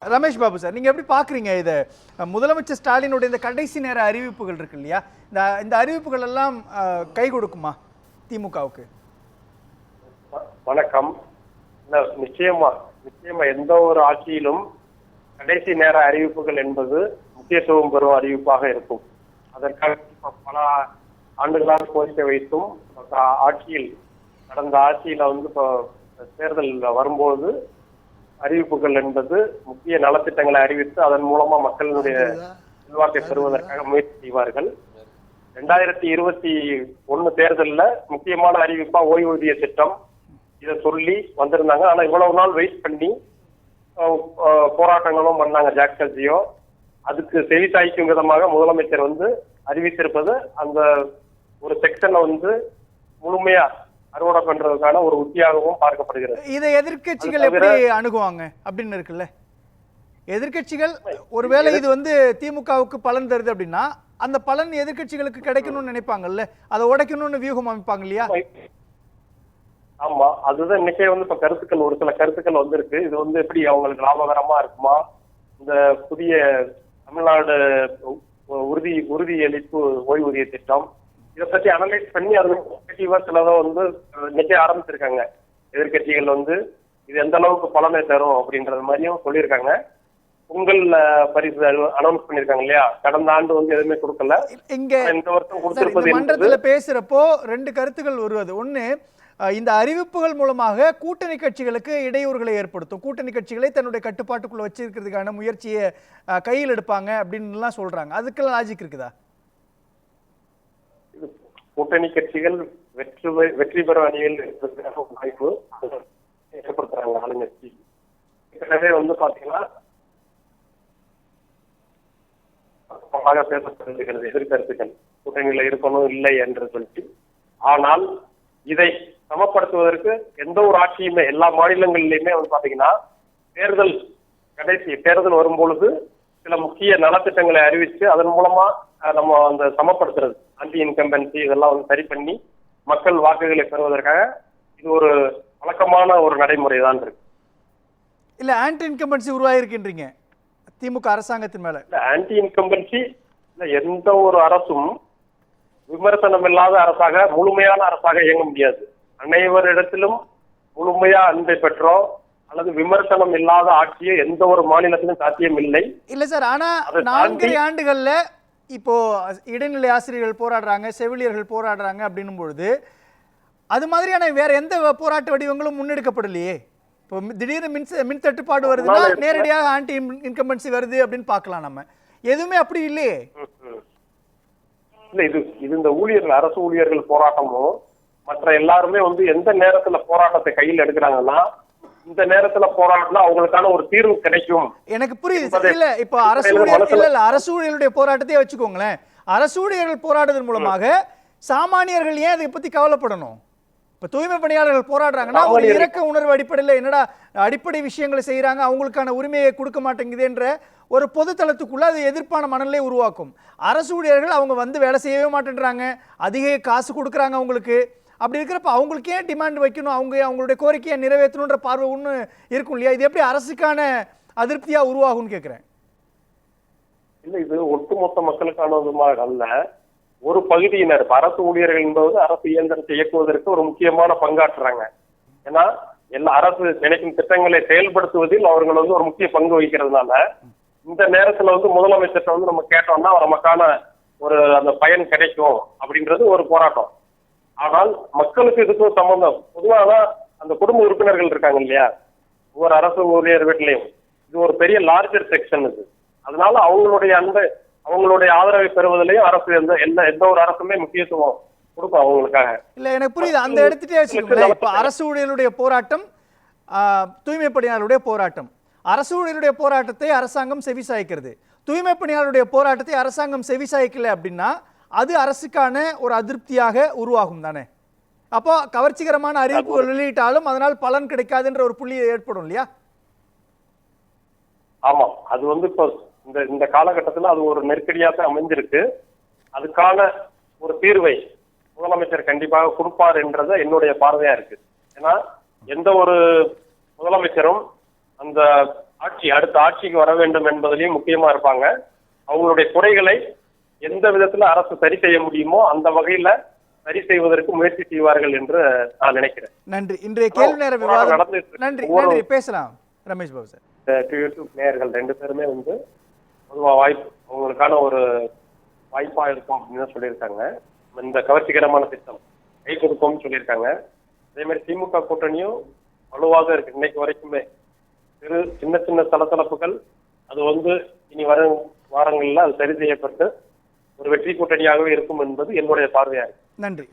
Ramesh Babu sir, நீங்க எப்படி பாக்குறீங்க இத? முதலமைச்சர் ஸ்டாலினுடைய இந்த கடைசி நேர அறிவிப்புகள் இருக்கு இல்லையா, இந்த அறிவிப்புகள் எல்லாம் கை கொடுக்குமா திமுகவுக்கு? வணக்கம். நிச்சயமா எந்த ஒரு ஆட்சியிலும் கடைசி நேர அறிவிப்புகள் என்பது முக்கியத்துவம் பெறும் அறிவிப்பாக இருக்கும். அதற்காக பல ஆண்டுகளாக கோரிக்கை வைத்தும் ஆட்சியில் கடந்த ஆட்சியில இப்போ தேர்தல் வரும்போது அறிவிப்புகள் என்பது முக்கிய நலத்திட்டங்களை அறிவித்து அதன் மூலமா மக்களுடைய செல்வாக்கை பெறுவதற்காக முயற்சி செய்வார்கள். 2021 தேர்தலில் முக்கியமான அறிவிப்பா ஓய்வூதிய திட்டம் இதை சொல்லி வந்திருந்தாங்க. ஆனா இவ்வளவு நாள் வெயிட் பண்ணி போராட்டங்களும் பண்ணாங்க ஜாக்டர்ஜியோ. அதுக்கு செவிசாய்க்கும் விதமாக முதலமைச்சர் அறிவித்திருப்பது அந்த ஒரு செக்ஷனை முழுமையா அறுவடை பண்றதுக்கான ஒரு உத்தியாகவும் பார்க்கப்படுகிறது. இதை எதிர்கட்சிகள் எப்படி அணுகுவாங்க அப்படின்னு இருக்குல்ல. எதிர்கட்சிகள் ஒருவேளை இது திமுகவுக்கு பலன் தருது அப்படின்னா அந்த பலன் எதிர்கட்சிகளுக்கு கிடைக்கணும்னு நினைப்பாங்கல்ல, அதை உடைக்கணும்னு வியூகம் அமைப்பாங்க இல்லையா? ஆமா, அதுதான் இன்னைக்கே இப்ப கருத்துக்கள் ஒரு சில கருத்துக்கள் வந்திருக்கு. இது எப்படி அவங்களுக்கு லாபகரமா இருக்குமா, இந்த புதிய தமிழ்நாடு உறுதியளிப்பு ஓய்வூதிய திட்டம் இதை பத்தி அனலைஸ் பண்ணி அது சிலதோ இன்னைக்கே ஆரம்பிச்சிருக்காங்க. எதிர்கட்சிகள் இது எந்த அளவுக்கு பலனை தரும் அப்படின்றது மாதிரியும் சொல்லியிருக்காங்க. பொங்கல் பரிசு அனௌன்ஸ் பண்ணிருக்காங்க இல்லையா, கடந்த ஆண்டு எதுவுமே கொடுக்கல. இங்க இந்த வருஷம் கொடுத்திருப்பது மன்றத்துல பேசுறப்போ ரெண்டு கருத்துக்கள் வருவது. ஒண்ணு, இந்த அறிவிப்புகள் மூலமாக கூட்டணி கட்சிகளுக்கு இடையூறுகளை ஏற்படுத்தும், கூட்டணி கட்சிகளை தன்னுடைய கட்டுப்பாட்டுக்குள்ள வச்சிருக்கிறதுக்கான முயற்சியை கையில் எடுப்பாங்க அப்படின்னு எல்லாம் சொல்றாங்க. அதுக்கெல்லாம் லாஜிக் இருக்குதா? கூட்டணி கட்சிகள் வெற்றி பெறும் அணியில் வாய்ப்பு ஏற்படுத்துறாங்க ஆளுங்கட்சி. எனவே பாத்தீங்கன்னா பேசப்படுகிறது எதிர்கருத்துக்கள் கூட்டணியில இருக்கணும் இல்லை என்று சொல்லி. ஆனால் இதை சமப்படுத்துவதற்கு எந்த ஒரு ஆட்சியுமே எல்லா மாநிலங்களிலுமே பாத்தீங்கன்னா தேர்தல் வரும்பொழுது சில முக்கிய நலத்திட்டங்களை அறிவிச்சு அதன் மூலமா நம்ம அந்த சமப்படுத்துறது, ஆன்டி இன்கம்பன்சி இதெல்லாம் சரி பண்ணி மக்கள் வாக்குகளை பெறுவதற்காக இது ஒரு வழக்கமான ஒரு நடைமுறை தான் இருக்கு. இல்ல ஆன்டி இன்கம்பன்சி உருவாயிருக்கின்றீங்க திமுக அரசாங்கத்தின் மேல? ஆன்டி இன்கம்பன்சி எந்த ஒரு அரசும் விமர்சனம் இல்லாத அரசாக முழுமையான அரசாக இயங்க முடியாது. அனைவரிடத்திலும் முழுமையா அன்பை பெற்றோ அல்லது விமர்சனம் இல்லாத ஆட்சியை எந்த ஒரு மாநிலத்திலும் சாத்தியம் இல்லை. இல்ல சார், ஆனா 4 ஆண்டுகள்ல இப்போ இடைநிலை ஆசிரியர்கள் போராடுறாங்க, செவிலியர்கள் போராடுறாங்க அப்படின்னும் பொழுது அது மாதிரியான வேற எந்த போராட்ட வடிவங்களும் முன்னெடுக்கப்படலையே. இப்போ திடீர்னு மின் தட்டுப்பாடு வருதுன்னா நேரடியாக ஆன்டி இன்கம்பன்சி வருது அப்படின்னு பார்க்கலாம். நம்ம எதுவுமே அப்படி இல்லையே. இல்ல இது இந்த ஊழியர்கள், அரசு ஊழியர்கள் போராட்டமும் மற்ற எல்லாருமே எந்த நேரத்துல போராட்டத்தை கையில் எடுக்கிறாங்கன்னா இந்த நேரத்துல போராடினா அவங்களுக்கான ஒரு தீர்வு கிடைக்கும். எனக்கு புரியுது. இல்ல இப்ப அரசு ஊழியர்களுடைய போராட்டத்தையே வச்சுக்கோங்களேன். அரசு ஊழியர்கள் போராடுவதன் மூலமாக சாமானியர்கள் ஏன் அதை பத்தி கவலைப்படணும்? இப்ப தூய்மை பணியாளர்கள் போராடுறாங்கன்னா ஒரு இரக்க உணர்வு அடிப்படையில் என்னடா அடிப்படை விஷயங்களை செய்யறாங்க, அவங்களுக்கான உரிமையை கொடுக்க மாட்டேங்குது என்ற ஒரு பொது தளத்துக்குள்ள அது எதிர்ப்பான மனநிலை உருவாக்கும். அரசு ஊழியர்கள் அவங்க வேலை செய்யவே மாட்டேன்றாங்க, அதிக காசு கொடுக்குறாங்க அவங்களுக்கு. அப்படி இருக்கிறப்ப அவங்களுக்கு ஏன் டிமாண்ட் வைக்கணும், அவங்களுடைய கோரிக்கையை நிறைவேற்றணுன்ற பார்வை ஒன்று இருக்கும் இல்லையா? இது எப்படி அரசுக்கான அதிருப்தியா உருவாகும்னு கேட்கிறேன். இல்ல இது ஒட்டுமொத்த மக்களுக்கானதுமாக அல்ல, ஒரு பகுதியினர். அரசு ஊழியர்கள் என்பது அரசு இயந்திரத்தை இயக்குவதற்கு ஒரு முக்கியமான பங்காற்றுறாங்க. ஏன்னா எல்லா அரசு நினைக்கும் திட்டங்களை செயல்படுத்துவதில் அவர்கள் ஒரு முக்கிய பங்கு வகிக்கிறதுனால இந்த நேரத்துல முதலமைச்சர்கிட்ட நம்ம கேட்டோம்னா நமக்கான ஒரு அந்த பயன் கிடைக்கும் அப்படின்றது ஒரு போராட்டம். ஆனால் மக்களுக்கு இதுக்கும் சம்பந்தம். பொதுவாக அந்த குடும்ப உறுப்பினர்கள் இருக்காங்க இல்லையா, ஒவ்வொரு அரசு ஊழியர் வீட்டிலையும் இது ஒரு பெரிய லார்ஜர் செக்ஷன் இது. அதனால அவங்களுடைய ஆதரவை பெறுவதிலையும் அரசு எந்த ஒரு அரசுமே முக்கியத்துவம் கொடுக்கும் அவங்களுக்காக. இல்ல எனக்கு புரியுது. அந்த இடத்துட்டே வச்சுக்கோங்களேன். இப்ப அரசு ஊழியர்களுடைய போராட்டம், தூய்மை பணியாளருடைய போராட்டம். அரசு ஊழியருடைய போராட்டத்தை அரசாங்கம் செவிசாய்க்கிறது, தூய்மை பணியாளருடைய போராட்டத்தை அரசாங்கம் செவிசாய்க்கல அப்படின்னா அது அரசுக்கான ஒரு அதிருப்தியாக உருவாகும் தானே. அப்போ கவர்ச்சிகரமான அறிவிப்புகள் வெளியிட்டாலும் அதனால் பலன் கிடைக்காதுன்ற ஒரு புள்ளி ஏற்படும் இல்லையா? ஆமா, அது இப்போ இந்த காலகட்டத்தில் அது ஒரு நெருக்கடியாக அமைஞ்சிருக்கு. அதுக்கான ஒரு தீர்வை முதலமைச்சர் கண்டிப்பாக கொடுப்பார் என்றது என்னுடைய பார்வையா இருக்கு. ஏன்னா எந்த ஒரு முதலமைச்சரும் அந்த அடுத்த ஆட்சிக்கு வர வேண்டும் என்பதிலையும் முக்கியமா இருப்பாங்க. அவங்களுடைய குறைகளை எந்த விதத்துல அரசு சரி செய்ய முடியுமோ அந்த வகையில சரி செய்வதற்கு முயற்சி செய்வார்கள் என்று நான் நினைக்கிறேன். நன்றி. இன்றைய கேள்வி நேர விவாதம் நன்றி நன்றி பேசலாம் ரமேஷ் பாபு சார். யூடியூப் நேயர்கள் 2 பேருமே வந்து பொதுவா உங்களுக்கான ஒரு வாய்ப்பா இருக்கும் அப்படின்னு சொல்லியிருக்காங்க. இந்த கவர்ச்சிகரமான திட்டம் கை கொடுக்கும்னு சொல்லியிருக்காங்க. அதே மாதிரி திமுக கூட்டணியும் வலுவாக இருக்கு இன்னைக்கு வரைக்குமே. சின்ன சின்ன சலசலப்புகள் அது வந்து இனி வரும் வாரங்கள்ல அது சரி செய்யப்பட்டு ஒரு வெற்றி கூட்டணியாகவே இருக்கும் என்பது என்னுடைய பார்வையாக இருக்கு. நன்றி.